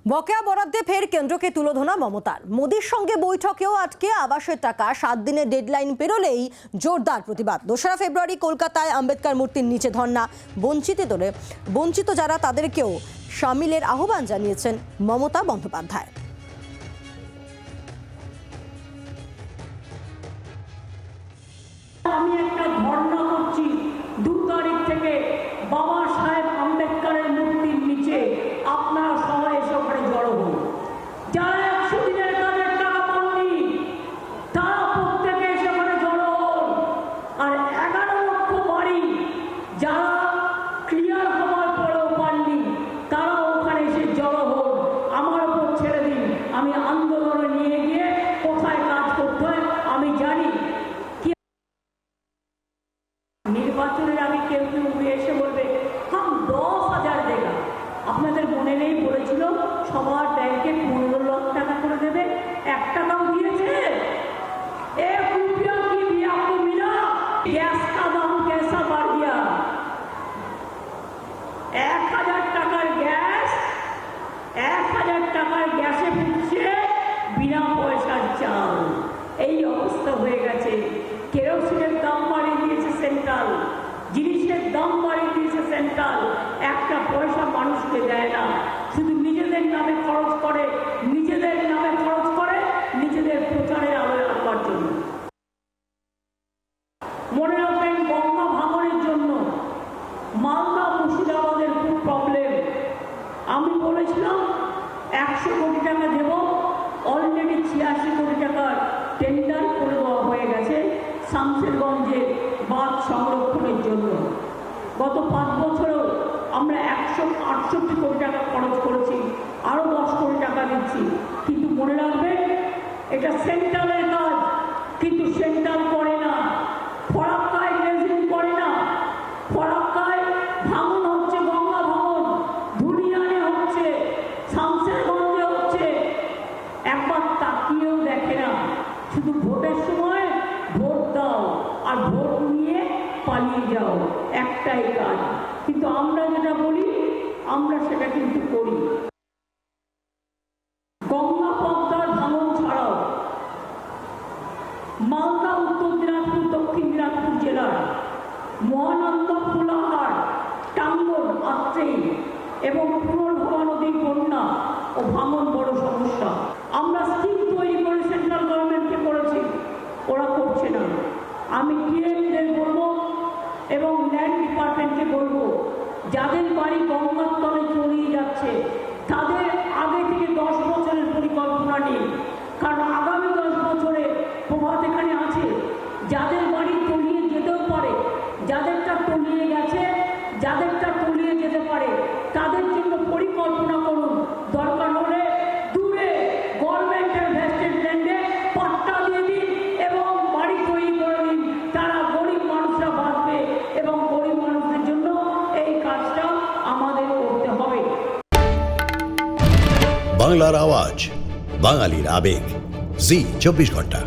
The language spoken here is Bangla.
বকেয়া বরাদ্দে ফের কেন্দ্রকে তুলোধনা মমতার। মোদির সঙ্গে বৈঠকেও আটকে আবাসের টাকা। 7 দিনের ডেডলাইন পেরোলেই জোরদার প্রতিবাদ। 2রা ফেব্রুয়ারি কলকাতায় আম্বেদকর মূর্তির নিচে ধর্ণা। বঞ্চিত যারা তাদেরকেও সামিলের আহ্বান জানিয়েছেন মমতা বন্দ্যোপাধ্যায়। আমি একটা ধর্ণা করছি 2 তারিখ থেকে বাবা সাহেব আম্বেদকরের মূর্তির নিচে। আপনারা সবাই এসে ওখানে জড়ো হন। যারা 100 দিনের কাজের টাকা পাননি তারা প্রত্যেকে এসে ওখানে জড়ো হন। আর 11 লক্ষ বাড়ি যারা ক্লিয়ার হওয়ার পরেও পাননি তারা ওখানে এসে জড়ো হন। আমার উপর ছেড়ে দিন, আমি আন্দোলনে নিয়ে গিয়ে কোথায় কাজ করতে হয় আমি জানি। নির্বাচনের আগে কেউ কেউ এসে বলবে হাম 10,000 দেগা। আপনাদের মনে নেই বলেছিল সবার ব্যাংকে 15 লাখ টাকা করে দেবে, 1 টাকাও দিয়েছে। एक रुपया की भी आपको मिला? गैस का दाम कैसा बढ़ गया? 1000 টাকার গ্যাস 1000 টাকার গ্যাসে ফুটছে বিনা পয়সার চাল। এই অবস্থা হয়ে গেছে। কেরোসিনের দাম বাড়িয়ে দিয়েছে সেন্ট্রাল, জিনিসের দাম বাড়িয়ে দিয়েছে সেন্ট্রাল। 1 পয়সা মানুষকে দেয় না, শুধু নিজেদের নামে খরচ করে, নিজেদের নামে খরচ করে, নিজেদের প্রচারে আলোয় আনবার জন্য। মনে রাখবেন গঙ্গা ভাঙনের জন্য মালদা মুর্শিদাবাদের খুব প্রবলেম। আমি বলেছিলাম 100 কোটি টাকা দেব, অলরেডি 86 কোটি টাকার টেন্ডার করে দেওয়া হয়ে গেছে শামসেরগঞ্জে বাঁধ সংরক্ষণের জন্য। গত 5 বছরেও আমরা 168 কোটি টাকা খরচ করেছি, আরও 10 কোটি টাকা দিচ্ছি। কিন্তু মনে রাখবেন এটা সেন্ট্রালের কাজ, কিন্তু সেন্ট্রাল করে না। ফরাক্কায় ড্রেজিং করে না, ফরাক্কায় ভাঙন হচ্ছে, গঙ্গা ভাঙন ধুলিয়ানে হচ্ছে, শামসেরগঞ্জে হচ্ছে। একবার তাকিয়েও দেখে না, শুধু ভোটের সময় ভোট দাও আর ভোট নিয়ে পালিয়ে যাও, একটাই কাজ। কিন্তু আমরা যেটা বলি আমরা সেটা কিন্তু করি। গঙ্গা পদ্মার ভাঙন ছাড়াও মালদা, উত্তর দিনাজপুর, দক্ষিণ দিনাজপুর জেলার মহানন্দা, ফুলাহাট, টাঙ্গন, আত্রেই এবং পুনর্ভবা নদীর বন্যা ও ভাঙন বড় সমস্যা। আমরা স্কিম তৈরি করে সেন্ট্রাল গভর্নমেন্টকে করেছি, ওরা করছে না। আমি টিএমদের বলবো এবং ল্যান্ড ডিপার্টমেন্টকে বলবো, যাদের বাড়ি গঙ্গার তলে তলিয়ে যাচ্ছে তাদের আগে থেকে 10 বছরের পরিকল্পনা নেই, কারণ আগামী 10 বছরে প্রভাব এখানে আছে। যাদের বাড়ি তলিয়ে যেতেও পারে, যাদেরটা তলিয়ে গেছে, যাদেরটা তলিয়ে যেতে পারে তাদের জন্য পরিকল্পনা করুন। দরকার হলে দূরে গভর্নমেন্টের ভেস্টেড ল্যান্ডে পাট্টা দিয়ে দিন এবং বাড়ি তৈরি করে দিন। তারা গরিব মানুষরা বাঁচবে এবং গরিব মানুষদের জন্য এই কাজটা আমাদের করতে হবে। বাংলার আওয়াজ, বাঙালির আবেগ, জি 24 ঘন্টা।